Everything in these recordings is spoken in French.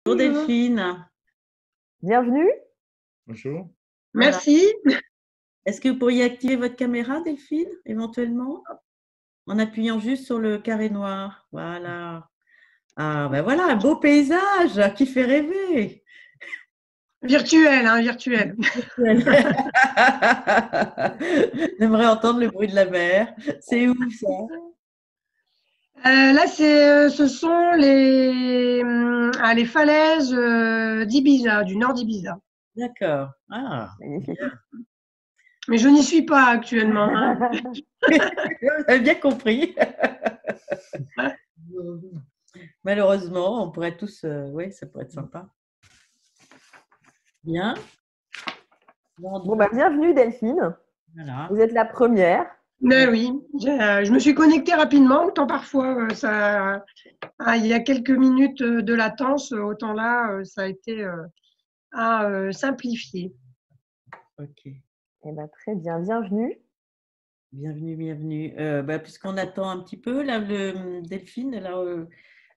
Bonjour Delphine. Bienvenue. Bonjour. Voilà. Merci. Est-ce que vous pourriez activer votre caméra, Delphine, éventuellement, en appuyant juste sur le carré noir? Voilà. Ah, ben voilà, un beau paysage qui fait rêver. Virtuel, hein, virtuel. J'aimerais entendre le bruit de la mer. C'est où ça? Là, ce sont les falaises d'Ibiza, du nord d'Ibiza. D'accord. Ah, Magnifique. Mais je n'y suis pas actuellement. Hein. vous avez bien compris. Malheureusement, on pourrait tous. Oui, ça pourrait être sympa. Bien. Bon, bienvenue Delphine. Voilà. Vous êtes la première. Mais oui, je me suis connectée rapidement. Autant parfois, il y a quelques minutes de latence, autant là, ça a été à simplifier. Ok. Eh ben, très bien, bienvenue. Bienvenue, bienvenue. Puisqu'on attend un petit peu, là, Delphine, là,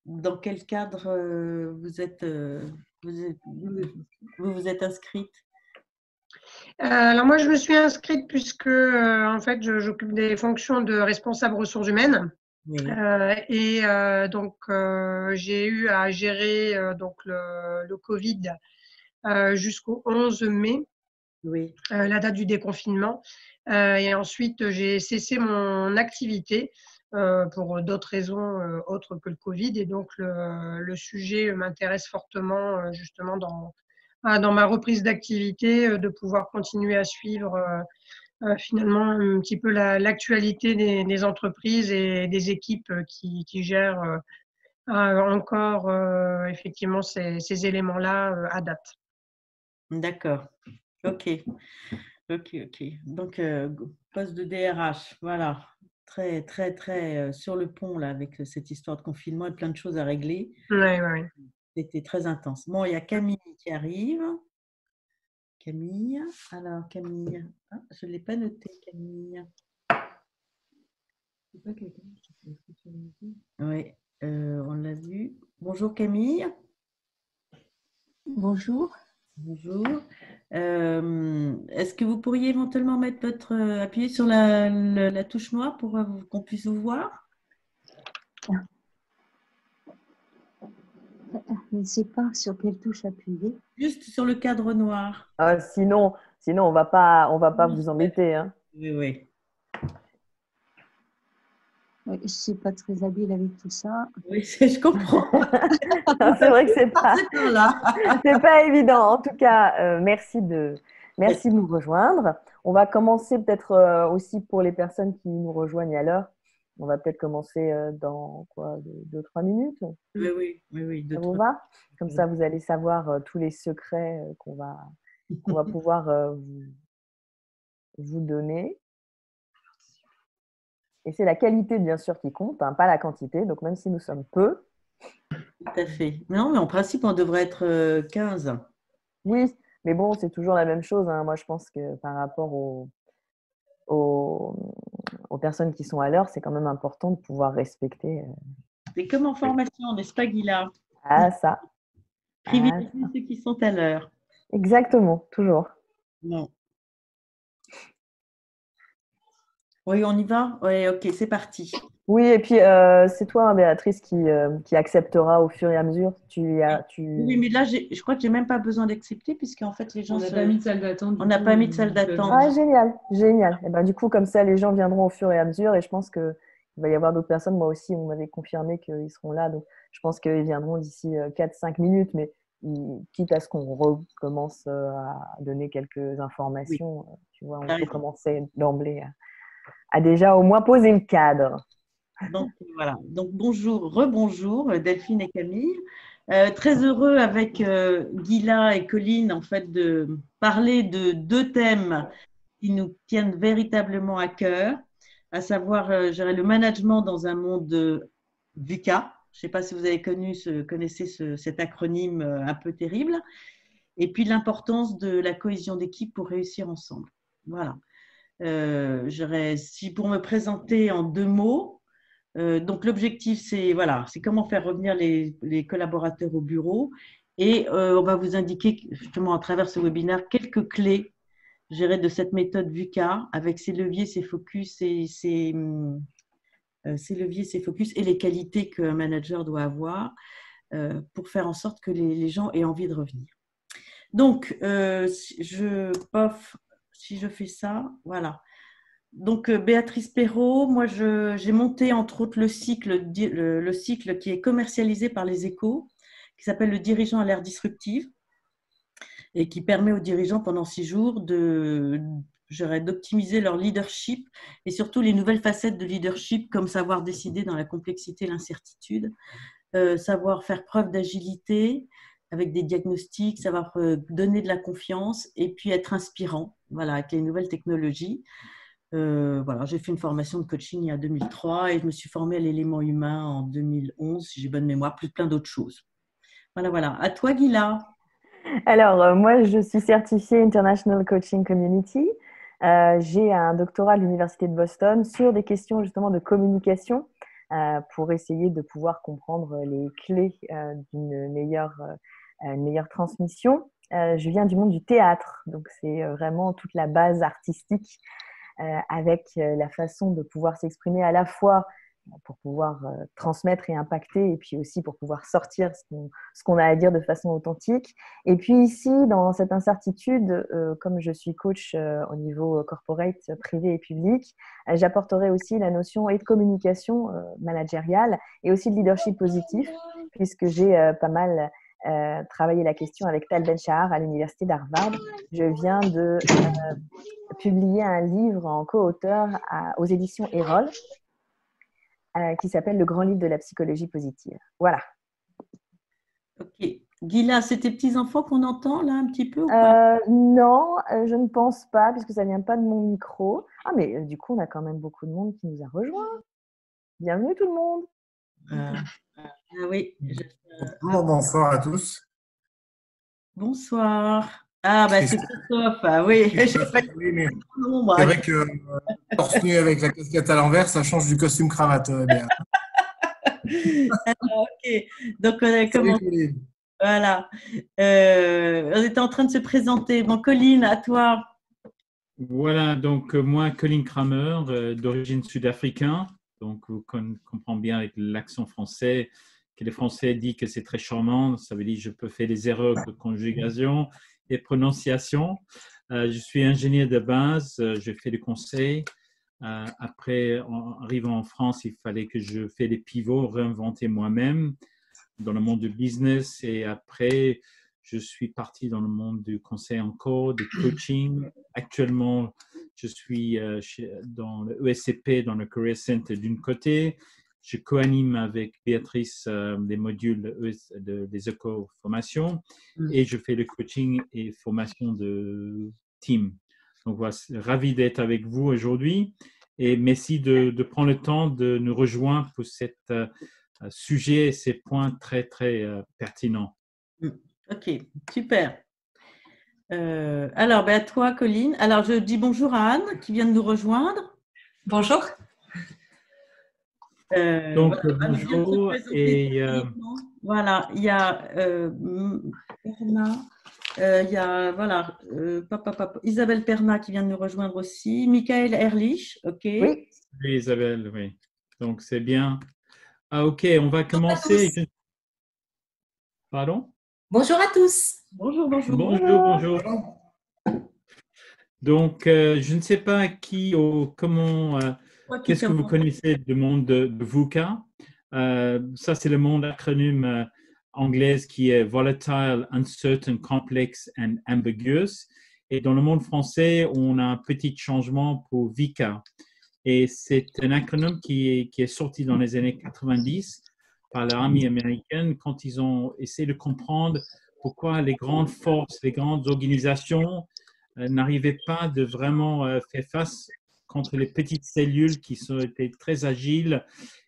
dans quel cadre vous êtes inscrite? Alors moi, je me suis inscrite puisque en fait, j'occupe des fonctions de responsable ressources humaines. Oui. Donc, j'ai eu à gérer donc le Covid jusqu'au 11 mai, Oui. la date du déconfinement. Et ensuite, j'ai cessé mon activité pour d'autres raisons autres que le Covid. Et donc, le sujet m'intéresse fortement justement dans ma reprise d'activité, de pouvoir continuer à suivre finalement un petit peu l'actualité des entreprises et des équipes qui gèrent encore effectivement ces éléments-là à date. D'accord. Ok. Donc, poste de DRH, voilà. Très, très, très sur le pont, là, avec cette histoire de confinement et plein de choses à régler. Ouais. C'était très intense. Bon, il y a Camille qui arrive. Camille. Alors, Camille. Ah, je ne l'ai pas noté, Camille. Oui, on l'a vu. Bonjour Camille. Bonjour. Bonjour. Est-ce que vous pourriez éventuellement appuyer sur la touche noire pour qu'on puisse vous voir? Je ne sais pas sur quelle touche appuyer. Juste sur le cadre noir. Sinon, on va pas vous embêter. Hein. Oui. Je ne suis pas très habile avec tout ça. Oui, je comprends. C'est vrai que c'est pas évident. En tout cas, merci de nous rejoindre. On va commencer peut-être aussi pour les personnes qui nous rejoignent à l'heure. On va peut-être commencer dans 2-3 minutes. Oui. Ça vous va? Comme ça, vous allez savoir tous les secrets qu'on va pouvoir vous donner. Et c'est la qualité, bien sûr, qui compte, hein, pas la quantité. Donc, même si nous sommes peu. Tout à fait. Non, mais en principe, on devrait être 15. Oui, mais bon, c'est toujours la même chose. Hein. Moi, je pense que par rapport aux personnes qui sont à l'heure, c'est quand même important de pouvoir respecter. C'est comme en formation, n'est-ce pas, Guilla? Ah, ça. Privilégier ceux qui sont à l'heure. Exactement, toujours. Non. Oui, on y va? Oui, ok, c'est parti. Oui, et puis c'est toi, Béatrice, qui acceptera au fur et à mesure. Oui, mais là, je crois que j'ai même pas besoin d'accepter puisqu'en fait, les gens. On n'a pas mis de salle d'attente. On n'a pas mis de salle d'attente. Ah, génial. Et ben, du coup, comme ça, les gens viendront au fur et à mesure. Et je pense qu'il va y avoir d'autres personnes. Moi aussi, on m'avait confirmé qu'ils seront là. Donc, je pense qu'ils viendront d'ici 4-5 minutes. Mais quitte à ce qu'on recommence à donner quelques informations, tu vois, on peut commencer d'emblée à déjà au moins poser le cadre. Donc, voilà. Donc, rebonjour, Delphine et Camille. Très heureux avec Guilla et Colline, en fait, de parler de deux thèmes qui nous tiennent véritablement à cœur, à savoir gérer le management dans un monde VUCA. Je ne sais pas si vous avez connaissez cet acronyme un peu terrible. Et puis, l'importance de la cohésion d'équipe pour réussir ensemble. Voilà. Si pour me présenter en 2 mots, donc l'objectif, c'est comment faire revenir les collaborateurs au bureau Et on va vous indiquer justement à travers ce webinaire quelques clés, je dirais, de cette méthode VUCA avec ses leviers, ses focus et ses leviers, ses focus et les qualités qu'un manager doit avoir pour faire en sorte que les gens aient envie de revenir. Donc, si je fais ça, voilà. Donc, Béatrice Perrault, moi, j'ai monté entre autres le cycle qui est commercialisé par les Échos, qui s'appelle le dirigeant à l'ère disruptive et qui permet aux dirigeants pendant 6 jours d'optimiser leur leadership et surtout les nouvelles facettes de leadership comme savoir décider dans la complexité et l'incertitude, savoir faire preuve d'agilité avec des diagnostics, savoir donner de la confiance et puis être inspirant, voilà, avec les nouvelles technologies. Voilà, j'ai fait une formation de coaching il y a 2003 et je me suis formée à l'élément humain en 2011, si j'ai bonne mémoire, plus plein d'autres choses. Voilà, voilà. À toi, Gila. Alors, moi, je suis certifiée International Coaching Community. J'ai un doctorat à l'Université de Boston sur des questions justement de communication pour essayer de pouvoir comprendre les clés d'une meilleure transmission. Je viens du monde du théâtre, donc c'est vraiment toute la base artistique avec la façon de pouvoir s'exprimer à la fois pour pouvoir transmettre et impacter, et puis aussi pour pouvoir sortir ce qu'on a à dire de façon authentique. Et puis ici, dans cette incertitude, comme je suis coach au niveau corporate, privé et public, j'apporterai aussi la notion et de communication managériale et aussi de leadership positif, puisque j'ai pas mal travaillé la question avec Tal Ben-Shahar à l'université d'Harvard. Je viens de publier un livre en co-auteur aux éditions Erol, qui s'appelle Le grand livre de la psychologie positive. Voilà. Ok. Gila, c'est tes petits-enfants qu'on entend là un petit peu ou pas? Non, je ne pense pas, puisque ça ne vient pas de mon micro. Ah, mais du coup, on a quand même beaucoup de monde qui nous a rejoints. Bienvenue tout le monde. Oui. Bonsoir à tous. Bonsoir. Ah, bah c'est Christophe. Ah, oui. Oui, mais c'est vrai que torse nu avec la casquette à l'envers, ça change du costume cravate. Bien. Ok. Donc, on a commencé. Voilà. On était en train de se présenter. Bon, Colline, à toi. Voilà, donc moi, Colin Kramer, d'origine sud-africain. Donc, vous comprenez bien avec l'accent français que les Français disent que c'est très charmant. Ça veut dire que je peux faire des erreurs de conjugation et prononciation. Je suis ingénieur de base, j'ai fait des conseils. Après, en arrivant en France, il fallait que je fasse des pivots, réinventer moi-même dans le monde du business. Et après, je suis parti dans le monde du conseil encore, du coaching. Actuellement, je suis dans le ESCP, dans le Career Center d'une côté. Je co-anime avec Béatrice des modules des éco-formations et je fais le coaching et formation de team. Donc voilà, ravi d'être avec vous aujourd'hui et merci de prendre le temps de nous rejoindre pour cette sujet et ces points très, très pertinents. Ok, super. Alors, à toi, Colline. Alors, je dis bonjour à Anne qui vient de nous rejoindre. Bonjour. Donc, bonjour. Et voilà, il y a Perna, il y a voilà, Isabelle Perna qui vient de nous rejoindre aussi. Michael Erlich, ok. Oui. Oui, Isabelle, oui. Donc, c'est bien. Ah, ok, on va commencer. Pardon? Bonjour à tous. Bonjour, bonjour. Bonjour. Donc, je ne sais pas qui ou comment, qu'est-ce que vous connaissez du monde de VUCA. Ça, c'est le monde acronyme anglais qui est Volatile, Uncertain, Complex and Ambiguous. Et dans le monde français, on a un petit changement pour VICA. Et c'est un acronyme qui est sorti dans les années 90 par l'armée américaine quand ils ont essayé de comprendre pourquoi les grandes forces, les grandes organisations n'arrivaient pas de vraiment faire face contre les petites cellules qui étaient très agiles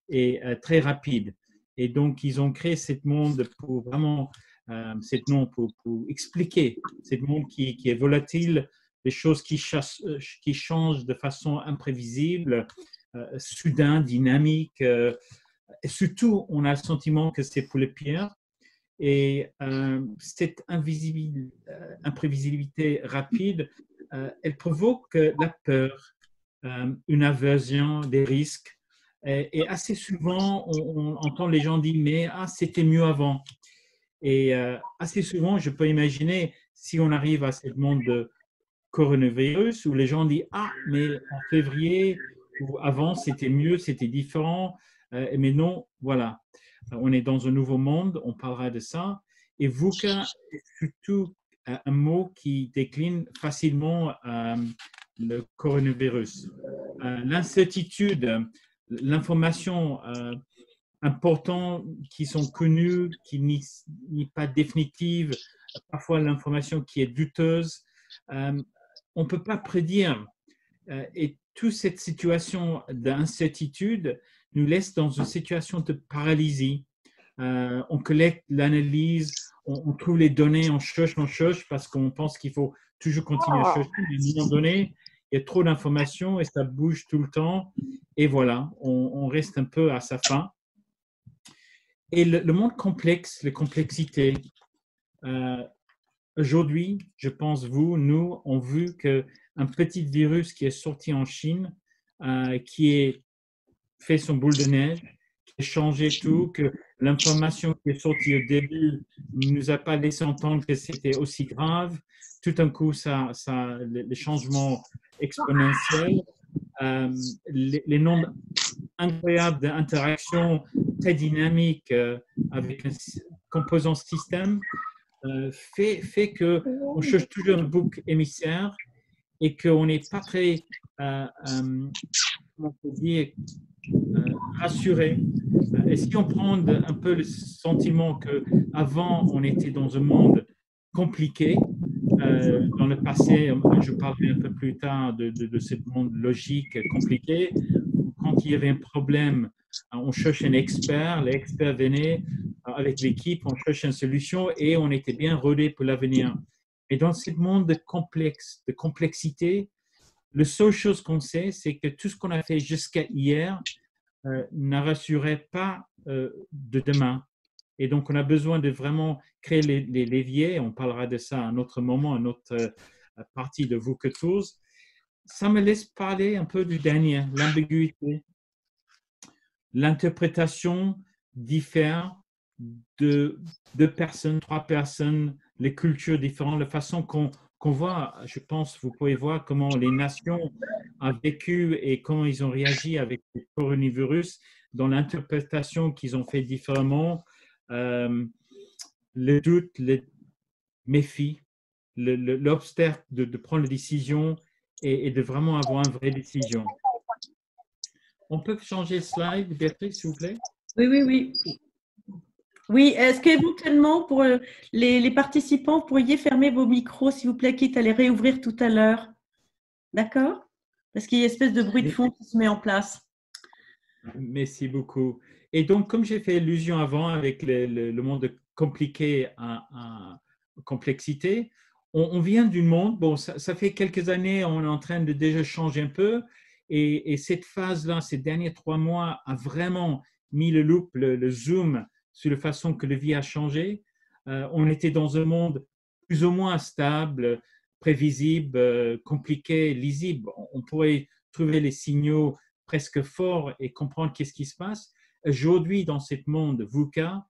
et très rapides. Et donc, ils ont créé ce monde pour vraiment, pour expliquer ce monde qui est volatile, des choses qui changent de façon imprévisible, soudain, dynamique. Et surtout, on a le sentiment que c'est pour le pire. Et cette imprévisibilité rapide, elle provoque la peur, une aversion des risques. Et assez souvent, on entend les gens dire, mais c'était mieux avant. Et assez souvent, je peux imaginer, si on arrive à ce monde de coronavirus, où les gens disent, mais en février, ou avant, c'était mieux, c'était différent. Mais non, voilà. On est dans un nouveau monde, on parlera de ça. Et VUCA est surtout un mot qui décline facilement le coronavirus. L'incertitude, l'information importante qui sont connues, qui n'est pas définitive, parfois l'information qui est douteuse, on ne peut pas prédire. Et toute cette situation d'incertitude nous laisse dans une situation de paralysie. On collecte l'analyse, on trouve les données, on cherche parce qu'on pense qu'il faut toujours continuer à chercher. Mais à un moment donné, il y a trop d'informations et ça bouge tout le temps. Et voilà, on reste un peu à sa fin. Et le monde complexe, les complexités. Aujourd'hui, je pense, nous, on vu qu'un petit virus qui est sorti en Chine, qui a fait son boule de neige, qui a changé tout, que l'information qui est sortie au début ne nous a pas laissé entendre que c'était aussi grave. Tout d'un coup, les changements exponentiels, les nombres incroyables d'interactions très dynamiques avec un composant système, fait qu'on cherche toujours un bouc émissaire et qu'on n'est pas très, comment on peut dire, rassuré. Et si on prend un peu le sentiment qu'avant, on était dans un monde compliqué, dans le passé, je parlerai un peu plus tard de ce monde logique compliqué, quand il y avait un problème, on cherche un expert, l'expert venait avec l'équipe, on cherche une solution et on était bien rodé pour l'avenir. Et dans ce monde de complexité, la seule chose qu'on sait, c'est que tout ce qu'on a fait jusqu'à hier ne rassurait pas de demain. Et donc, on a besoin de vraiment créer les leviers. On parlera de ça à un autre moment, à une autre partie de VUCA Tools. Ça me laisse parler un peu du dernier, l'ambiguïté. L'interprétation diffère de deux personnes, trois personnes, les cultures différentes, la façon qu'on voit, je pense, vous pouvez voir comment les nations ont vécu et comment ils ont réagi avec le coronavirus dans l'interprétation qu'ils ont fait différemment, le doute, le méfie, l'obstacle de prendre la décision et de vraiment avoir une vraie décision. On peut changer le slide, Béatrice, s'il vous plaît? Oui. Oui, est-ce qu'éventuellement, pour les participants, vous pourriez fermer vos micros, s'il vous plaît, quitte à les réouvrir tout à l'heure? D'accord? Parce qu'il y a une espèce de bruit de fond qui se met en place. Merci beaucoup. Et donc, comme j'ai fait allusion avant avec le monde compliqué à complexité, on vient du monde, bon, ça fait quelques années, on est en train de déjà changer un peu. Et cette phase-là, ces derniers 3 mois, a vraiment mis le loop, le zoom sur la façon que la vie a changé. On était dans un monde plus ou moins stable, prévisible, compliqué, lisible. On pourrait trouver les signaux presque forts et comprendre qu'est-ce qui se passe. Aujourd'hui, dans ce monde VUCA,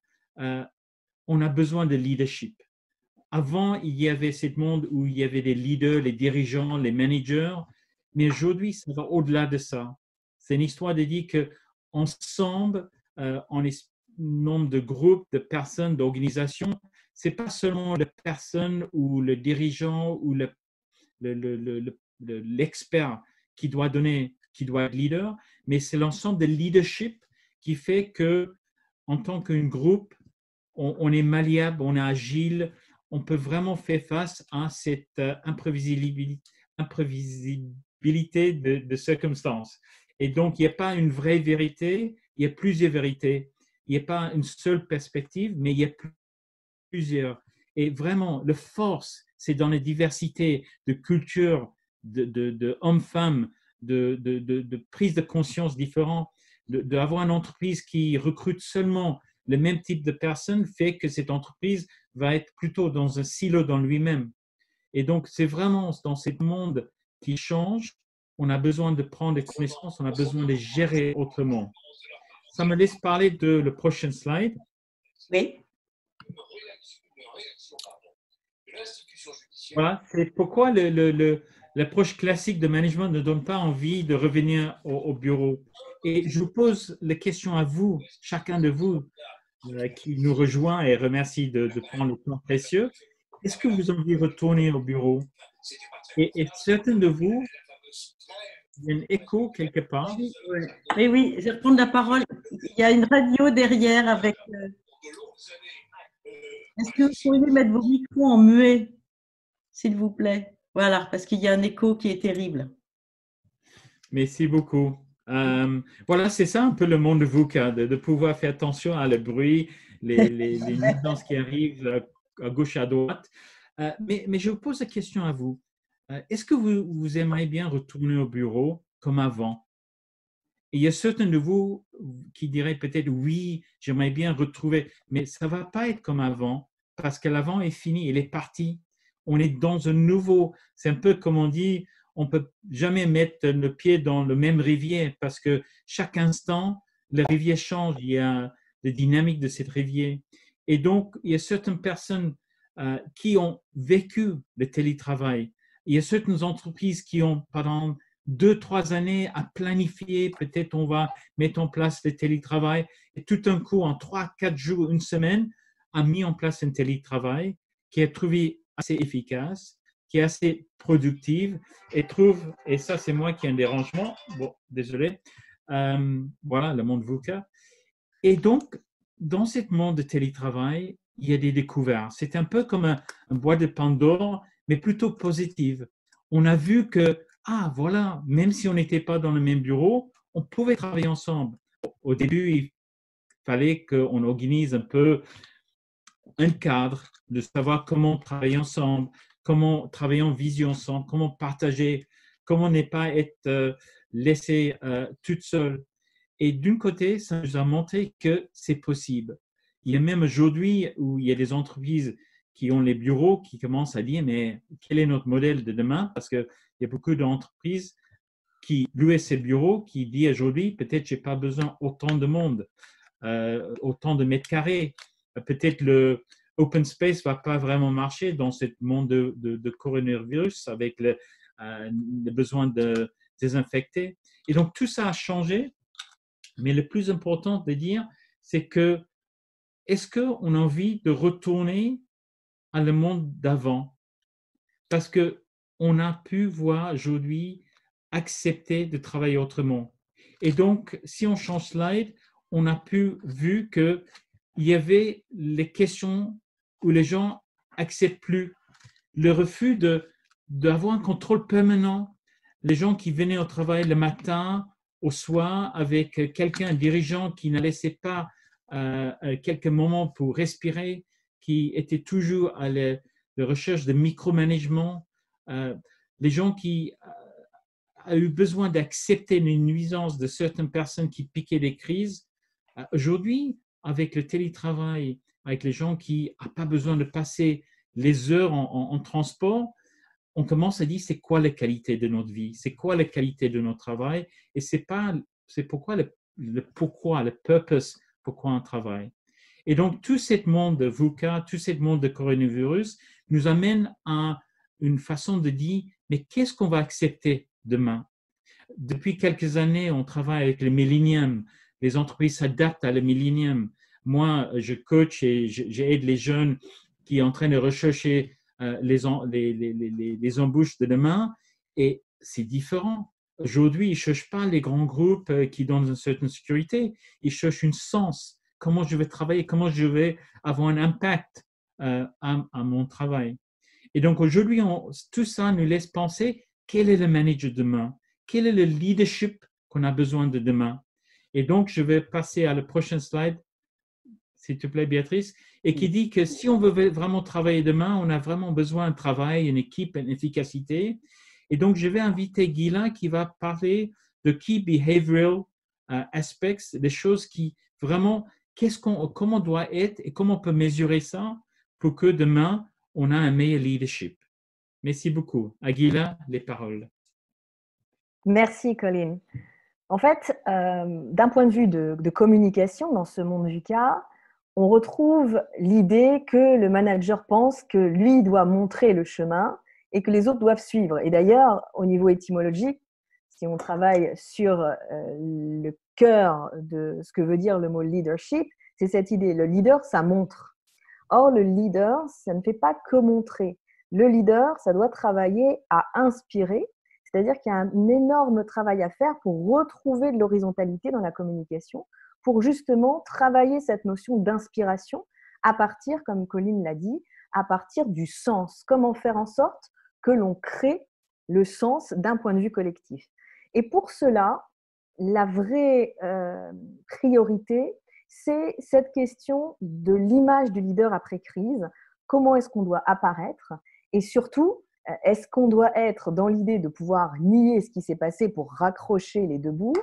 on a besoin de leadership. Avant, il y avait ce monde où il y avait les leaders, les dirigeants, les managers, mais aujourd'hui, ça va au-delà de ça. C'est une histoire de dire qu'ensemble, on est nombre de groupes, de personnes, d'organisations. Ce n'est pas seulement la personne ou le dirigeant ou l'expert qui doit donner, qui doit être leader, mais c'est l'ensemble de leadership qui fait que, en tant qu'un groupe, on est malléable, on est agile, on peut vraiment faire face à cette imprévisibilité de circonstances. Et donc, il n'y a pas une vraie vérité, il y a plusieurs vérités. Il n'y a pas une seule perspective, mais il y a plusieurs. Et vraiment, la force, c'est dans la diversité de cultures, de hommes-femmes, de prise de conscience différentes, d'avoir une entreprise qui recrute seulement le même type de personne fait que cette entreprise va être plutôt dans un silo dans lui-même. Et donc, c'est vraiment dans ce monde qui change, on a besoin de prendre des connaissances, on a besoin de les gérer autrement. Ça me laisse parler de le prochain slide. Oui. Voilà, c'est pourquoi l'approche classique de management ne donne pas envie de revenir au bureau. Et je vous pose la question à vous, chacun de vous qui nous rejoint et remercie de prendre le temps précieux. Est-ce que vous avez envie de retourner au bureau? Et certains de vous, il y a un écho quelque part. Oui, oui, je vais reprendre la parole. Il y a une radio derrière avec. Est-ce que vous pourriez mettre vos micros en muet, s'il vous plaît? Voilà, parce qu'il y a un écho qui est terrible. Merci beaucoup. Voilà, c'est ça un peu le monde de VUCA, de pouvoir faire attention à le bruit, les nuisances qui arrivent à gauche, à droite. Mais je vous pose la question à vous. Est-ce que vous aimeriez bien retourner au bureau comme avant? Et il y a certains de vous qui diraient peut-être oui, j'aimerais bien retrouver, mais ça ne va pas être comme avant parce que l'avant est fini, il est parti. On est dans un nouveau, c'est un peu comme on dit, on ne peut jamais mettre le pied dans le même rivière parce que chaque instant, la rivière change, il y a la dynamique de cette rivière. Et donc, il y a certaines personnes qui ont vécu le télétravail. Il y a certaines entreprises qui ont, pendant 2-3 années, à planifier, peut-être on va mettre en place le télétravail, et tout d'un coup, en 3-4 jours, une semaine, a mis en place un télétravail qui est trouvé assez efficace, qui est assez productive, et ça c'est moi qui ai un dérangement, bon, désolé, voilà, le monde VUCA. Et donc, dans ce monde de télétravail, il y a des découvertes. C'est un peu comme un boîte de Pandore, mais plutôt positive. On a vu que, voilà, même si on n'était pas dans le même bureau, on pouvait travailler ensemble. Au début, il fallait qu'on organise un peu un cadre de savoir comment travailler ensemble, comment travailler en vision ensemble, comment partager, comment ne pas être laissé toute seule. Et d'un côté, ça nous a montré que c'est possible. Il y a même aujourd'hui où il y a des entreprises qui ont les bureaux qui commencent à dire mais quel est notre modèle de demain? Parce qu'il y a beaucoup d'entreprises qui louent ces bureaux qui disent aujourd'hui peut-être je n'ai pas besoin autant de monde, autant de mètres carrés. Peut-être le open space ne va pas vraiment marcher dans ce monde de coronavirus avec le besoin de désinfecter. Et donc tout ça a changé. Mais le plus important de dire, c'est que est-ce qu'on a envie de retourner à le monde d'avant? Parce qu'on a pu voir aujourd'hui accepter de travailler autrement. Et donc, si on change slide, on a pu voir qu'il y avait les questions où les gens n'acceptent plus. Le refus d'avoir un contrôle permanent. Les gens qui venaient au travail le matin, au soir, avec quelqu'un, un dirigeant qui ne laissait pas quelques moments pour respirer, qui était toujours à la recherche de micromanagement, les gens qui ont eu besoin d'accepter les nuisances de certaines personnes qui piquaient des crises. Aujourd'hui, avec le télétravail, avec les gens qui n'ont pas besoin de passer les heures en transport, on commence à dire c'est quoi la qualité de notre vie, c'est quoi la qualité de notre travail, et c'est pourquoi le purpose, pourquoi on travaille. Et donc, tout ce monde de VUCA, tout ce monde de coronavirus nous amène à une façon de dire, mais qu'est-ce qu'on va accepter demain? Depuis quelques années, on travaille avec le millénium, les entreprises s'adaptent à le millénium. Moi, je coach et j'aide les jeunes qui sont en train de rechercher les embauches de demain, et c'est différent. Aujourd'hui, ils ne cherchent pas les grands groupes qui donnent une certaine sécurité, ils cherchent une sens. Comment je vais travailler, comment je vais avoir un impact à mon travail. Et donc aujourd'hui, tout ça nous laisse penser quel est le manager de demain, quel est le leadership qu'on a besoin de demain. Et donc, je vais passer à la prochaine slide, s'il te plaît, Béatrice, et qui dit que si on veut vraiment travailler demain, on a vraiment besoin de travail, une équipe, une efficacité. Et donc, je vais inviter Guylain qui va parler de Key Behavioral Aspects, des choses qui vraiment comment on doit être et comment on peut mesurer ça pour que demain, on a un meilleur leadership. Merci beaucoup. Aguila, les paroles. Merci, Colin. En fait, d'un point de vue de communication dans ce monde VUCA, on retrouve l'idée que le manager pense que lui doit montrer le chemin et que les autres doivent suivre. Et d'ailleurs, au niveau étymologique, si on travaille sur le cœur de ce que veut dire le mot leadership, c'est cette idée. Le leader, ça montre. Or, le leader, ça ne fait pas que montrer. Le leader, ça doit travailler à inspirer, c'est-à-dire qu'il y a un énorme travail à faire pour retrouver de l'horizontalité dans la communication, pour justement travailler cette notion d'inspiration à partir, comme Colin l'a dit, à partir du sens. Comment faire en sorte que l'on crée le sens d'un point de vue collectif. Et pour cela, la vraie priorité, c'est cette question de l'image du leader après crise. Comment est-ce qu'on doit apparaître? Et surtout, est-ce qu'on doit être dans l'idée de pouvoir nier ce qui s'est passé pour raccrocher les deux bouts,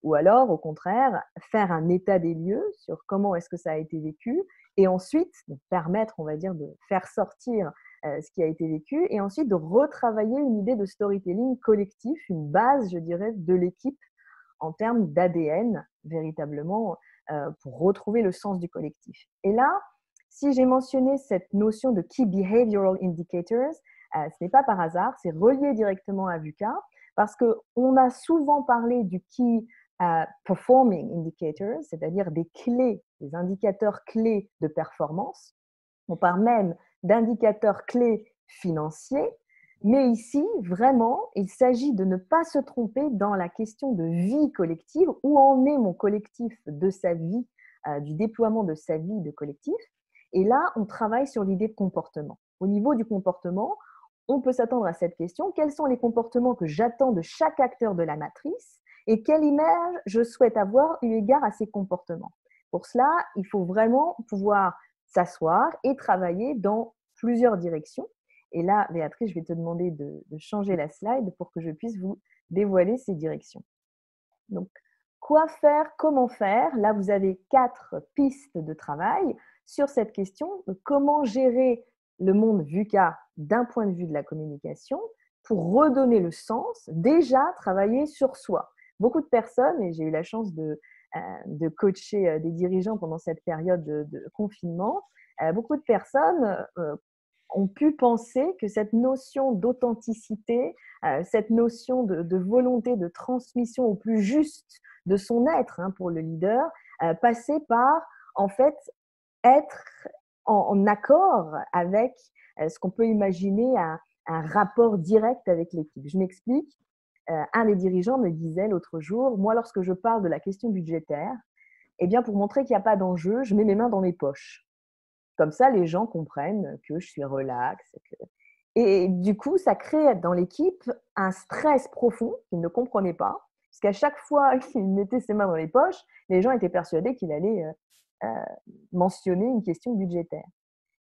ou alors, au contraire, faire un état des lieux sur comment est-ce que ça a été vécu, et ensuite permettre, on va dire, de faire sortir ce qui a été vécu, et ensuite de retravailler une idée de storytelling collectif, une base, je dirais, de l'équipe en termes d'ADN, véritablement, pour retrouver le sens du collectif. Et là, si j'ai mentionné cette notion de Key Behavioral Indicators, ce n'est pas par hasard, c'est relié directement à VUCA, parce qu'on a souvent parlé du Key Performing Indicators, c'est-à-dire des clés, des indicateurs clés de performance. On parle même d'indicateurs clés financiers, mais ici, vraiment, il s'agit de ne pas se tromper dans la question de vie collective, où en est mon collectif de sa vie, du déploiement de sa vie de collectif. Et là, on travaille sur l'idée de comportement. Au niveau du comportement, on peut s'attendre à cette question. Quels sont les comportements que j'attends de chaque acteur de la matrice et quelle image je souhaite avoir eu égard à ces comportements? Pour cela, il faut vraiment pouvoir s'asseoir et travailler dans plusieurs directions. Et là, Béatrice, je vais te demander de changer la slide pour que je puisse vous dévoiler ces directions. Donc, quoi faire, comment faire? Là, vous avez 4 pistes de travail sur cette question de comment gérer le monde VUCA d'un point de vue de la communication pour redonner le sens, déjà travailler sur soi. Beaucoup de personnes, et j'ai eu la chance de coacher des dirigeants pendant cette période de confinement, beaucoup de personnes ont pu penser que cette notion d'authenticité, cette notion de volonté de transmission au plus juste de son être pour le leader, passait par en fait être en accord avec ce qu'on peut imaginer un rapport direct avec l'équipe. Je m'explique. Un des dirigeants me disait l'autre jour, moi lorsque je parle de la question budgétaire, eh bien pour montrer qu'il n'y a pas d'enjeu, je mets mes mains dans mes poches. Comme ça, les gens comprennent que je suis relax. Et du coup, ça crée dans l'équipe un stress profond qu'ils ne comprenaient pas. Parce qu'à chaque fois qu'il mettait ses mains dans les poches, les gens étaient persuadés qu'il allait mentionner une question budgétaire.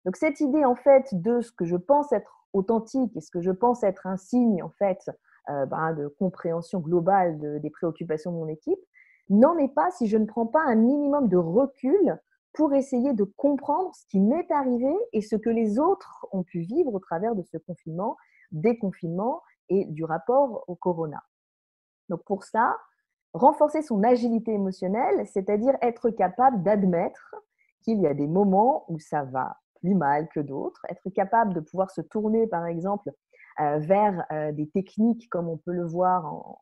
Donc, cette idée, en fait, de ce que je pense être authentique et ce que je pense être un signe, en fait, de compréhension globale des préoccupations de mon équipe, n'en est pas si je ne prends pas un minimum de recul pour essayer de comprendre ce qui m'est arrivé et ce que les autres ont pu vivre au travers de ce confinement, déconfinement et du rapport au corona. Donc pour ça, renforcer son agilité émotionnelle, c'est-à-dire être capable d'admettre qu'il y a des moments où ça va plus mal que d'autres, être capable de pouvoir se tourner par exemple vers des techniques comme on peut le voir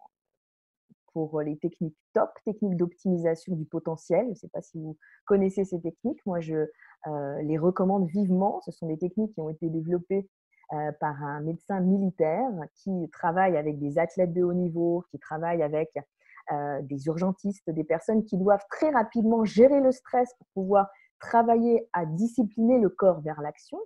pour les techniques top, techniques d'optimisation du potentiel. Je ne sais pas si vous connaissez ces techniques. Moi, je les recommande vivement. Ce sont des techniques qui ont été développées par un médecin militaire qui travaille avec des athlètes de haut niveau, qui travaille avec des urgentistes, des personnes qui doivent très rapidement gérer le stress pour pouvoir travailler à discipliner le corps vers l'action.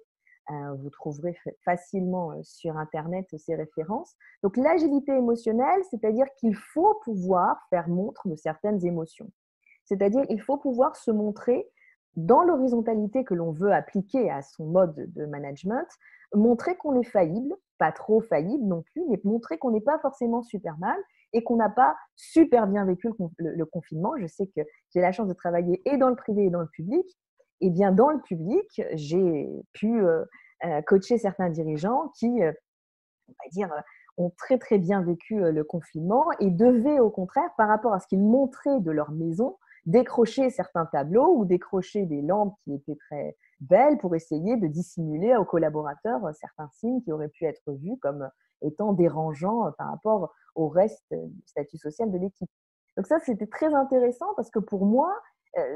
Vous trouverez facilement sur Internet ces références. Donc, l'agilité émotionnelle, c'est-à-dire qu'il faut pouvoir faire montre de certaines émotions. C'est-à-dire qu'il faut pouvoir se montrer dans l'horizontalité que l'on veut appliquer à son mode de management, montrer qu'on est faillible, pas trop faillible non plus, mais montrer qu'on n'est pas forcément Superman et qu'on n'a pas super bien vécu le confinement. Je sais que j'ai la chance de travailler et dans le privé et dans le public. Et bien, dans le public, j'ai pu coacher certains dirigeants qui, on va dire, ont très, très bien vécu le confinement et devaient, au contraire, par rapport à ce qu'ils montraient de leur maison, décrocher certains tableaux ou décrocher des lampes qui étaient très belles pour essayer de dissimuler aux collaborateurs certains signes qui auraient pu être vus comme étant dérangeants par rapport au reste du statut social de l'équipe. Donc ça, c'était très intéressant parce que pour moi,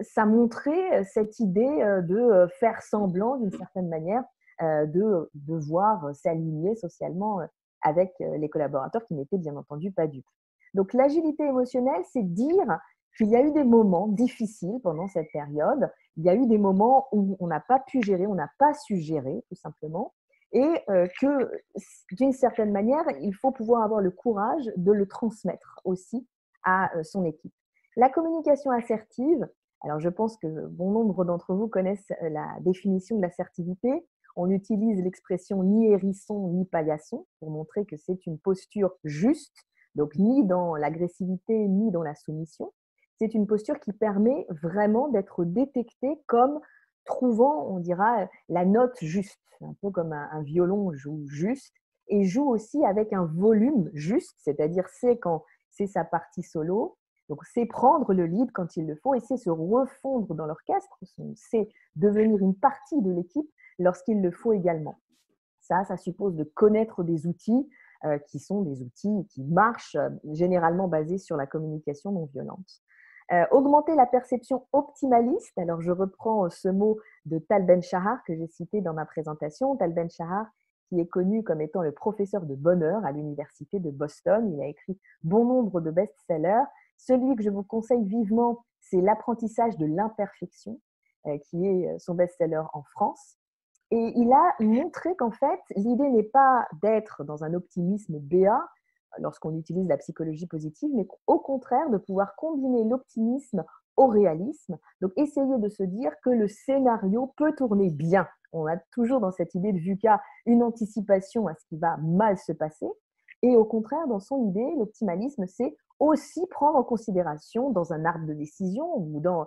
ça montrait cette idée de faire semblant, d'une certaine manière, de devoir s'aligner socialement avec les collaborateurs qui n'étaient bien entendu pas dupes. Donc l'agilité émotionnelle, c'est dire qu'il y a eu des moments difficiles pendant cette période, il y a eu des moments où on n'a pas pu gérer, on n'a pas su gérer tout simplement, et que d'une certaine manière, il faut pouvoir avoir le courage de le transmettre aussi à son équipe. La communication assertive, alors je pense que bon nombre d'entre vous connaissent la définition de l'assertivité. On utilise l'expression ni hérisson ni paillasson pour montrer que c'est une posture juste, donc ni dans l'agressivité ni dans la soumission. C'est une posture qui permet vraiment d'être détectée comme trouvant, on dira, la note juste, un peu comme un violon joue juste, et joue aussi avec un volume juste, c'est-à-dire c'est quand c'est sa partie solo, donc c'est prendre le lead quand il le faut, et c'est se refondre dans l'orchestre, c'est devenir une partie de l'équipe lorsqu'il le faut également. Ça suppose de connaître des outils qui sont des outils qui marchent, généralement basés sur la communication non violente. Augmenter la perception optimaliste, alors je reprends ce mot de Tal Ben-Shahar que j'ai cité dans ma présentation. Tal Ben-Shahar, qui est connu comme étant le professeur de bonheur à l'université de Boston. Il a écrit bon nombre de best-sellers. Celui que je vous conseille vivement, c'est L'apprentissage de l'imperfection, qui est son best-seller en France. Et il a montré qu'en fait, l'idée n'est pas d'être dans un optimisme béat lorsqu'on utilise la psychologie positive, mais au contraire de pouvoir combiner l'optimisme au réalisme. Donc, essayer de se dire que le scénario peut tourner bien. On a toujours dans cette idée de VUCA une anticipation à ce qui va mal se passer. Et au contraire, dans son idée, l'optimalisme, c'est aussi prendre en considération dans un arbre de décision ou dans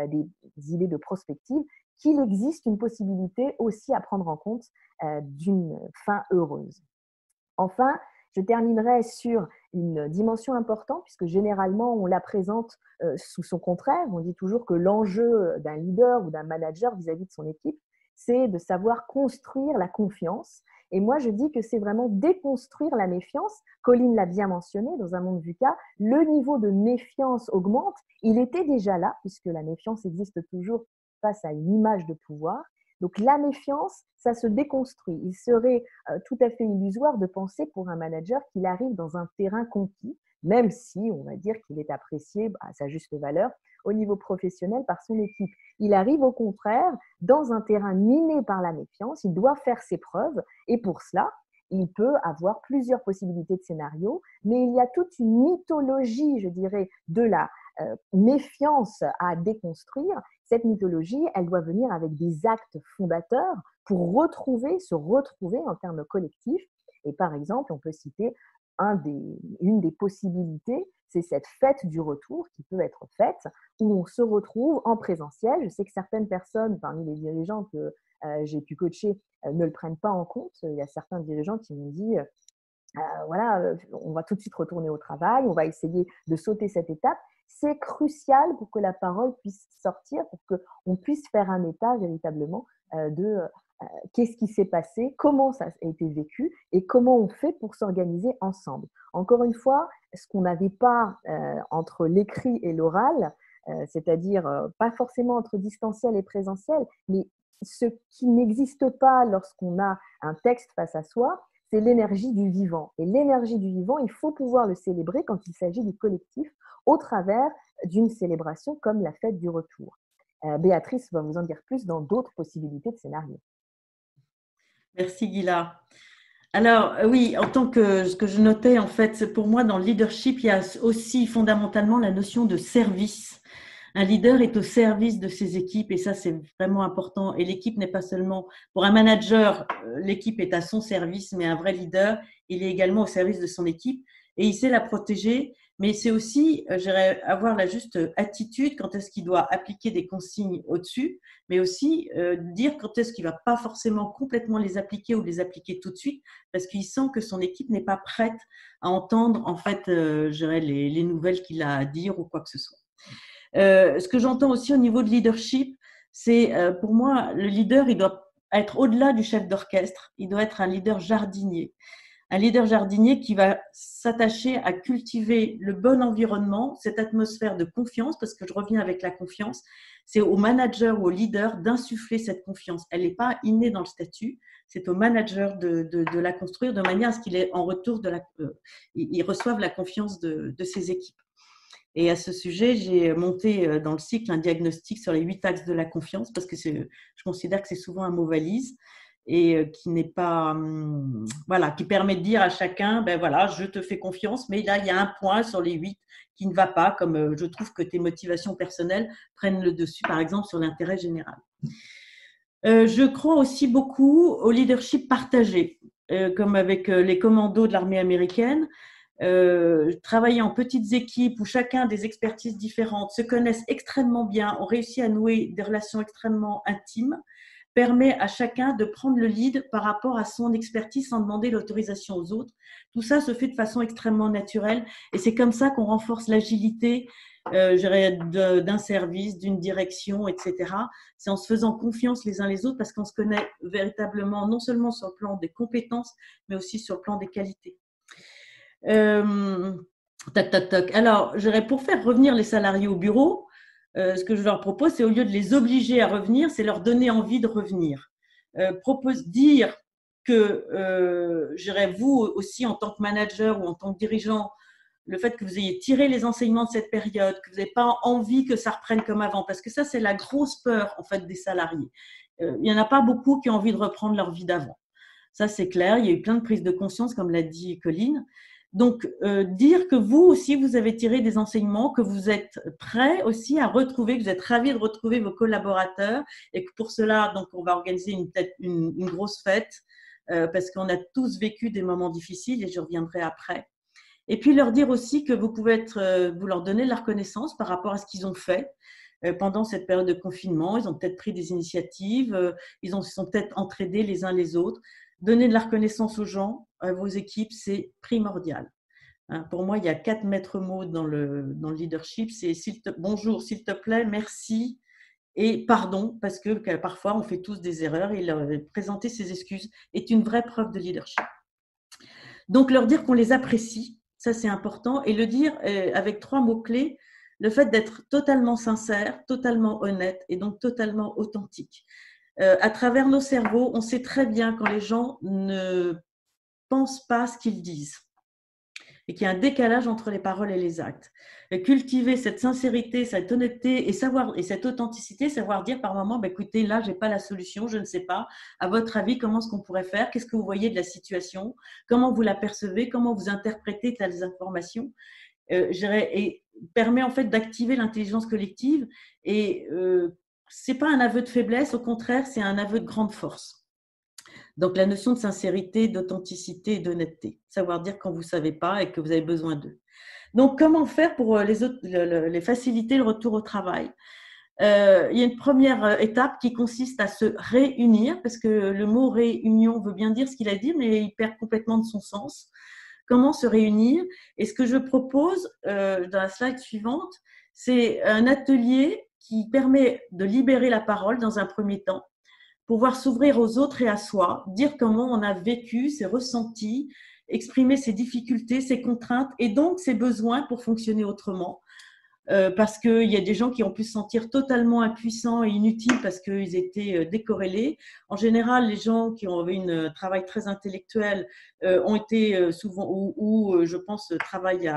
des idées de prospective qu'il existe une possibilité aussi à prendre en compte d'une fin heureuse. Enfin, je terminerai sur une dimension importante puisque généralement on la présente sous son contraire. On dit toujours que l'enjeu d'un leader ou d'un manager vis-à-vis de son équipe, c'est de savoir construire la confiance. Et moi, je dis que c'est vraiment déconstruire la méfiance. Colline l'a bien mentionné, dans un monde VUCA, le niveau de méfiance augmente. Il était déjà là puisque la méfiance existe toujours face à une image de pouvoir. Donc la méfiance, ça se déconstruit. Il serait tout à fait illusoire de penser pour un manager qu'il arrive dans un terrain conquis, même si on va dire qu'il est apprécié à sa juste valeur au niveau professionnel par son équipe. Il arrive au contraire dans un terrain miné par la méfiance, il doit faire ses preuves et pour cela, il peut avoir plusieurs possibilités de scénarios, mais il y a toute une mythologie, je dirais, de la méfiance à déconstruire. Cette mythologie, elle doit venir avec des actes fondateurs pour se retrouver en termes collectifs. Et par exemple, on peut citer une des possibilités, c'est cette fête du retour qui peut être faite où on se retrouve en présentiel. Je sais que certaines personnes parmi les dirigeants que j'ai pu coacher ne le prennent pas en compte. Il y a certains dirigeants qui m'ont dit voilà, on va tout de suite retourner au travail, on va essayer de sauter cette étape. C'est crucial pour que la parole puisse sortir, pour qu'on puisse faire un état véritablement de qu'est-ce qui s'est passé, comment ça a été vécu et comment on fait pour s'organiser ensemble. Encore une fois, ce qu'on n'avait pas entre l'écrit et l'oral, c'est-à-dire pas forcément entre distanciel et présentiel, mais ce qui n'existe pas lorsqu'on a un texte face à soi, c'est l'énergie du vivant. Et l'énergie du vivant, il faut pouvoir le célébrer quand il s'agit du collectif au travers d'une célébration comme la fête du retour. Béatrice va vous en dire plus dans d'autres possibilités de scénario. Merci Gila. Alors oui, en tant que ce que je notais, en fait, pour moi dans le leadership, il y a aussi fondamentalement la notion de service. Un leader est au service de ses équipes et ça, c'est vraiment important. Et l'équipe n'est pas seulement… Pour un manager, l'équipe est à son service, mais un vrai leader, il est également au service de son équipe. et il sait la protéger, mais c'est aussi, avoir la juste attitude quand est-ce qu'il doit appliquer des consignes au-dessus, mais aussi dire quand est-ce qu'il ne va pas forcément complètement les appliquer ou les appliquer tout de suite, parce qu'il sent que son équipe n'est pas prête à entendre en fait, les nouvelles qu'il a à dire ou quoi que ce soit. Ce que j'entends aussi au niveau de leadership, c'est pour moi, le leader, il doit être au-delà du chef d'orchestre, il doit être un leader jardinier. Un leader jardinier qui va s'attacher à cultiver le bon environnement, cette atmosphère de confiance, parce que je reviens avec la confiance, c'est au manager ou au leader d'insuffler cette confiance. Elle n'est pas innée dans le statut, c'est au manager de la construire de manière à ce qu'il ait en retour il reçoive la confiance de ses équipes. Et à ce sujet, j'ai monté dans le cycle un diagnostic sur les 8 axes de la confiance, parce que je considère que c'est souvent un mot valise et qui n'est pas, qui permet de dire à chacun, ben voilà, je te fais confiance, mais là, il y a un point sur les 8 qui ne va pas, comme je trouve que tes motivations personnelles prennent le dessus, par exemple, sur l'intérêt général. Je crois aussi beaucoup au leadership partagé, comme avec les commandos de l'armée américaine. Travailler en petites équipes où chacun a des expertises différentes, se connaissent extrêmement bien, ont réussi à nouer des relations extrêmement intimes, permet à chacun de prendre le lead par rapport à son expertise sans demander l'autorisation aux autres. Tout ça se fait de façon extrêmement naturelle et c'est comme ça qu'on renforce l'agilité d'un service, d'une direction, etc. C'est en se faisant confiance les uns les autres parce qu'on se connaît véritablement non seulement sur le plan des compétences, mais aussi sur le plan des qualités. Alors, pour faire revenir les salariés au bureau, ce que je leur propose, c'est au lieu de les obliger à revenir, c'est leur donner envie de revenir. Dire que, vous aussi en tant que manager ou en tant que dirigeant, le fait que vous ayez tiré les enseignements de cette période, que vous n'avez pas envie que ça reprenne comme avant, parce que ça, c'est la grosse peur en fait des salariés. Il n'y en a pas beaucoup qui ont envie de reprendre leur vie d'avant. Ça, c'est clair. Il y a eu plein de prises de conscience, comme l'a dit Colline. Donc, dire que vous aussi, vous avez tiré des enseignements, que vous êtes prêts aussi à retrouver, que vous êtes ravis de retrouver vos collaborateurs et que pour cela, donc, on va organiser une grosse fête parce qu'on a tous vécu des moments difficiles et je reviendrai après. Et puis, leur dire aussi que vous pouvez vous leur donner de la reconnaissance par rapport à ce qu'ils ont fait pendant cette période de confinement. Ils ont peut-être pris des initiatives, ils se sont peut-être entraidés les uns les autres. Donner de la reconnaissance aux gens, à vos équipes, c'est primordial. Pour moi, il y a 4 maîtres mots dans le leadership. C'est bonjour, s'il te plaît, merci et pardon, parce que parfois, on fait tous des erreurs et présenter ses excuses est une vraie preuve de leadership. Donc, leur dire qu'on les apprécie, ça c'est important, et le dire avec 3 mots-clés, le fait d'être totalement sincère, totalement honnête et donc totalement authentique. À travers nos cerveaux, on sait très bien quand les gens ne pensent pas ce qu'ils disent et qu'il y a un décalage entre les paroles et les actes. Et cultiver cette sincérité, cette honnêteté et cette authenticité, savoir dire par moment, écoutez, là, je n'ai pas la solution, je ne sais pas. À votre avis, comment est-ce qu'on pourrait faire? Qu'est-ce que vous voyez de la situation? Comment vous la percevez? Comment vous interprétez telles informations? Et permet en fait d'activer l'intelligence collective et ce n'est pas un aveu de faiblesse, au contraire, c'est un aveu de grande force. Donc, la notion de sincérité, d'authenticité et d'honnêteté. Savoir dire quand vous ne savez pas et que vous avez besoin d'eux. Donc, comment faire pour les faciliter le retour au travail? Il y a une première étape qui consiste à se réunir, parce que le mot réunion veut bien dire ce qu'il a dit, mais il perd complètement de son sens. Comment se réunir? Et ce que je propose dans la slide suivante, c'est un atelier qui permet de libérer la parole dans un premier temps, pouvoir s'ouvrir aux autres et à soi, dire comment on a vécu, ses ressentis, exprimer ses difficultés, ses contraintes et donc ses besoins pour fonctionner autrement. Parce qu'il y a des gens qui ont pu se sentir totalement impuissants et inutiles parce qu'ils étaient décorrélés. En général, les gens qui ont eu un travail très intellectuel ont été souvent, ou je pense, travaillent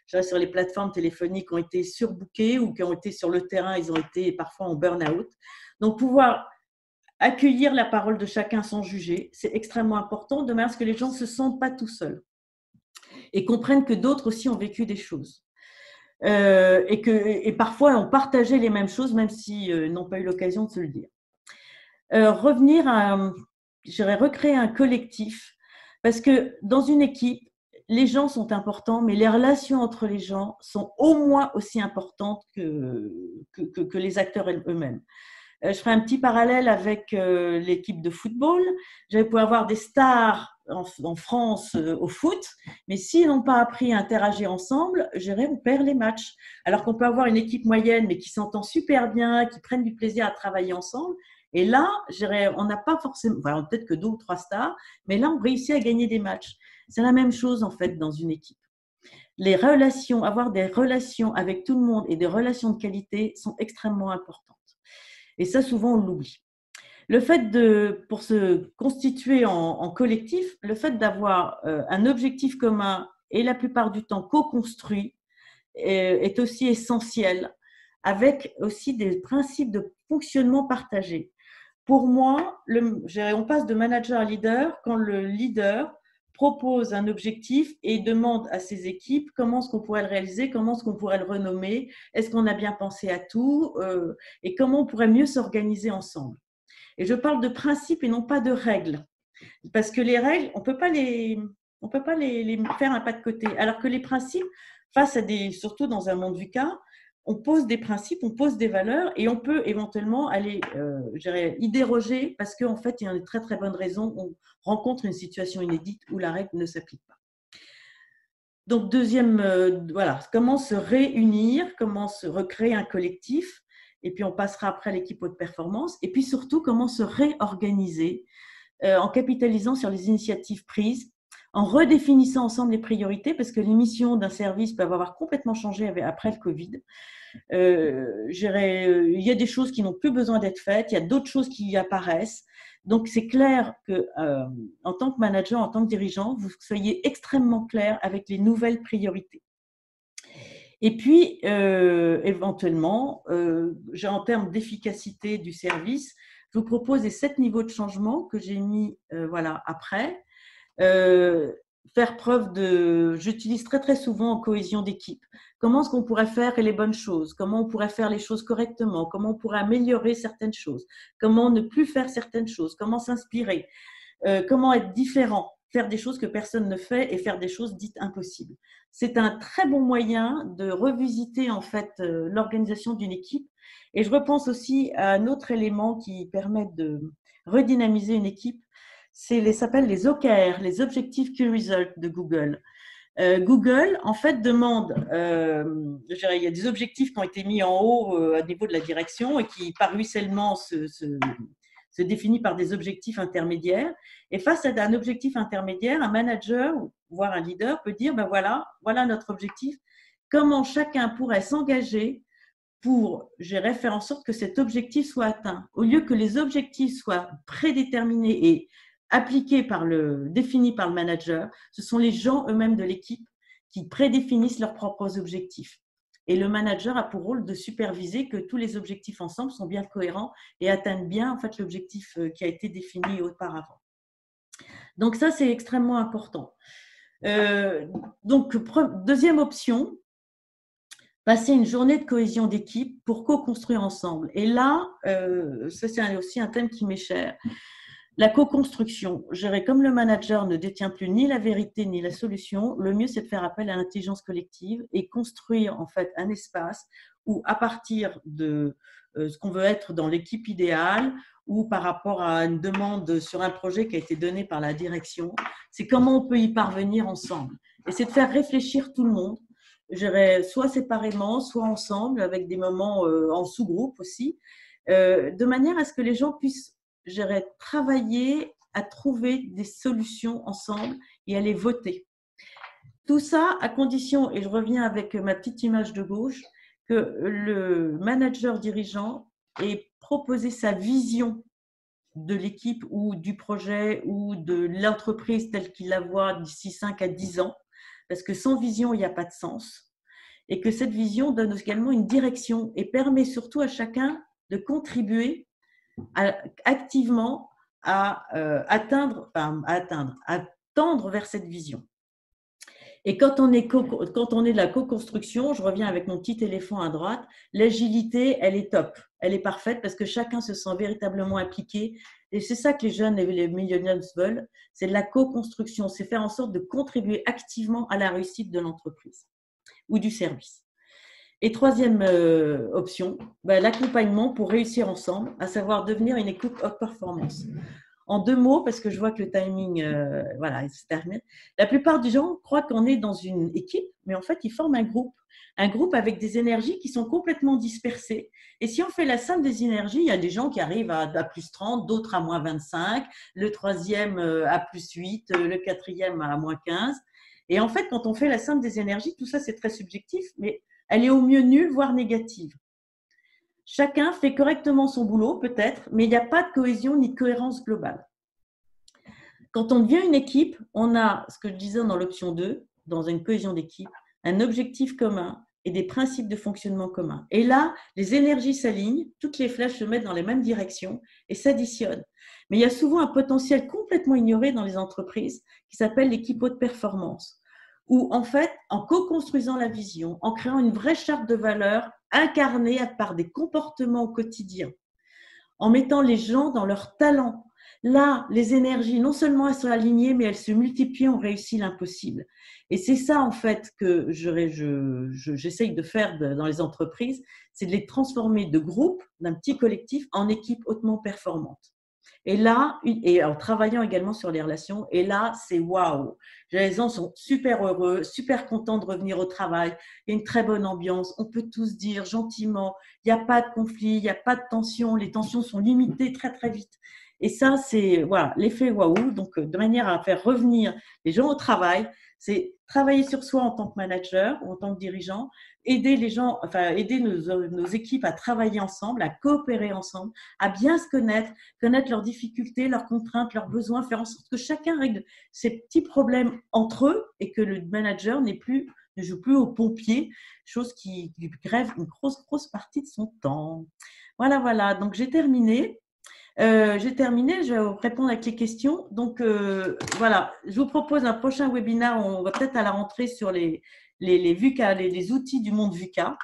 sur les plateformes téléphoniques, ont été surbookés ou qui ont été sur le terrain, ils ont été parfois en burn-out. Donc, pouvoir accueillir la parole de chacun sans juger, c'est extrêmement important, de manière à ce que les gens ne se sentent pas tout seuls et comprennent que d'autres aussi ont vécu des choses. Et parfois ont partagé les mêmes choses, même s'ils n'ont pas eu l'occasion de se le dire. Recréer un collectif, parce que dans une équipe, les gens sont importants, mais les relations entre les gens sont au moins aussi importantes que les acteurs eux-mêmes. Je ferai un petit parallèle avec l'équipe de football. J'avais pu avoir des stars en France au foot, mais s'ils n'ont pas appris à interagir ensemble, on perd les matchs. Alors qu'on peut avoir une équipe moyenne, mais qui s'entend super bien, qui prennent du plaisir à travailler ensemble. Et là, on n'a pas forcément, enfin, peut-être que 2 ou 3 stars, mais là, on réussit à gagner des matchs. C'est la même chose, en fait, dans une équipe. Les relations, avoir des relations avec tout le monde et des relations de qualité sont extrêmement importantes. Et ça, souvent, on l'oublie. Le fait pour se constituer en collectif, le fait d'avoir un objectif commun et la plupart du temps co-construit est aussi essentiel, avec aussi des principes de fonctionnement partagés. Pour moi, on passe de manager à leader quand le leader propose un objectif et demande à ses équipes comment est-ce qu'on pourrait le réaliser, comment est-ce qu'on pourrait le renommer, est-ce qu'on a bien pensé à tout et comment on pourrait mieux s'organiser ensemble. Et je parle de principes et non pas de règles, parce que les règles, on ne peut pas les faire un pas de côté, alors que les principes, surtout dans un monde VUCA, on pose des principes, on pose des valeurs et on peut éventuellement aller y déroger parce qu'en fait, il y a une très très bonne raison. On rencontre une situation inédite où la règle ne s'applique pas. Donc, voilà, comment se réunir, comment se recréer un collectif, et puis on passera après à l'équipe haute performance, et puis surtout, comment se réorganiser en capitalisant sur les initiatives prises, en redéfinissant ensemble les priorités, parce que les missions d'un service peuvent avoir complètement changé après le Covid. Il y a des choses qui n'ont plus besoin d'être faites, il y a d'autres choses qui apparaissent. Donc, c'est clair que en tant que manager, en tant que dirigeant, vous soyez extrêmement clair avec les nouvelles priorités. Et puis, éventuellement, en termes d'efficacité du service, je vous propose les 7 niveaux de changement que j'ai mis après. Faire preuve j'utilise très très souvent en cohésion d'équipe. Comment est-ce qu'on pourrait faire les bonnes choses? Comment on pourrait faire les choses correctement? Comment on pourrait améliorer certaines choses? Comment ne plus faire certaines choses? Comment s'inspirer? Comment être différent? Faire des choses que personne ne fait et faire des choses dites impossibles. C'est un très bon moyen de revisiter en fait l'organisation d'une équipe. Et je repense aussi à un autre élément qui permet de redynamiser une équipe. S'appelle les OKR, les Objective Key Results de Google. Google, en fait, demande, il y a des objectifs qui ont été mis en haut au niveau de la direction et qui, par ruissellement, se définissent par des objectifs intermédiaires. Et face à un objectif intermédiaire, un manager, voire un leader, peut dire, voilà notre objectif. Comment chacun pourrait s'engager pour faire en sorte que cet objectif soit atteint. Au lieu que les objectifs soient prédéterminés et définis par le manager, ce sont les gens eux-mêmes de l'équipe qui prédéfinissent leurs propres objectifs. Et le manager a pour rôle de superviser que tous les objectifs ensemble sont bien cohérents et atteignent bien en fait, l'objectif qui a été défini auparavant. Donc ça, c'est extrêmement important. Donc, deuxième option, passer une journée de cohésion d'équipe pour co-construire ensemble. Et là, ça c'est aussi un thème qui m'est cher. La co-construction, comme le manager ne détient plus ni la vérité ni la solution, le mieux c'est de faire appel à l'intelligence collective et construire en fait un espace où à partir de ce qu'on veut être dans l'équipe idéale ou par rapport à une demande sur un projet qui a été donné par la direction, c'est comment on peut y parvenir ensemble. Et c'est de faire réfléchir tout le monde, soit séparément, soit ensemble, avec des moments en sous-groupe aussi, de manière à ce que les gens puissent travailler à trouver des solutions ensemble et à les voter. Tout ça à condition, et je reviens avec ma petite image de gauche, que le manager dirigeant ait proposé sa vision de l'équipe ou du projet ou de l'entreprise telle qu'il la voit d'ici 5 à 10 ans, parce que sans vision, il n'y a pas de sens. Et que cette vision donne également une direction et permet surtout à chacun de contribuer activement à tendre vers cette vision. Et quand on est de la co-construction, je reviens avec mon petit éléphant à droite, l'agilité, elle est top, elle est parfaite parce que chacun se sent véritablement impliqué. Et c'est ça que les jeunes et les millennials veulent, c'est de la co-construction, c'est faire en sorte de contribuer activement à la réussite de l'entreprise ou du service. Et troisième option, l'accompagnement pour réussir ensemble, à savoir devenir une équipe haute performance. En 2 mots, parce que je vois que le timing, voilà, il se termine. La plupart des gens croient qu'on est dans une équipe, mais en fait, ils forment un groupe avec des énergies qui sont complètement dispersées. Et si on fait la somme des énergies, il y a des gens qui arrivent à plus 30, d'autres à moins 25, le troisième à plus 8, le quatrième à moins 15. Et en fait, quand on fait la somme des énergies, tout ça, c'est très subjectif, mais elle est au mieux nulle, voire négative. Chacun fait correctement son boulot, peut-être, mais il n'y a pas de cohésion ni de cohérence globale. Quand on devient une équipe, on a, ce que je disais dans l'option 2, dans une cohésion d'équipe, un objectif commun et des principes de fonctionnement communs. Et là, les énergies s'alignent, toutes les flèches se mettent dans les mêmes directions et s'additionnent. Mais il y a souvent un potentiel complètement ignoré dans les entreprises qui s'appelle l'équipe haute performance, où en fait, en co-construisant la vision, en créant une vraie charte de valeurs incarnée par des comportements au quotidien, en mettant les gens dans leur talent. Là, les énergies, non seulement elles sont alignées, mais elles se multiplient, on réussit l'impossible. Et c'est ça, en fait, que j'essaye de faire dans les entreprises, c'est de les transformer de groupes, d'un petit collectif, en équipes hautement performantes. Et là, et en travaillant également sur les relations, et là, c'est waouh. Les gens sont super heureux, super contents de revenir au travail. Il y a une très bonne ambiance. On peut tous dire gentiment, il n'y a pas de conflit, il n'y a pas de tension. Les tensions sont limitées très, très vite. Et ça, c'est voilà, l'effet waouh. Donc, de manière à faire revenir les gens au travail, c'est travailler sur soi en tant que manager ou en tant que dirigeant, aider les gens, enfin, aider nos équipes à travailler ensemble, à coopérer ensemble, à bien se connaître leurs difficultés, leurs contraintes, leurs besoins, faire en sorte que chacun règle ses petits problèmes entre eux et que le manager ne joue plus au pompier, chose qui lui grève une grosse partie de son temps. Voilà. Donc, j'ai terminé. Je vais répondre avec les questions. Donc, voilà, je vous propose un prochain webinaire. On va peut-être à la rentrée sur les VUCA, les outils du monde VUCA.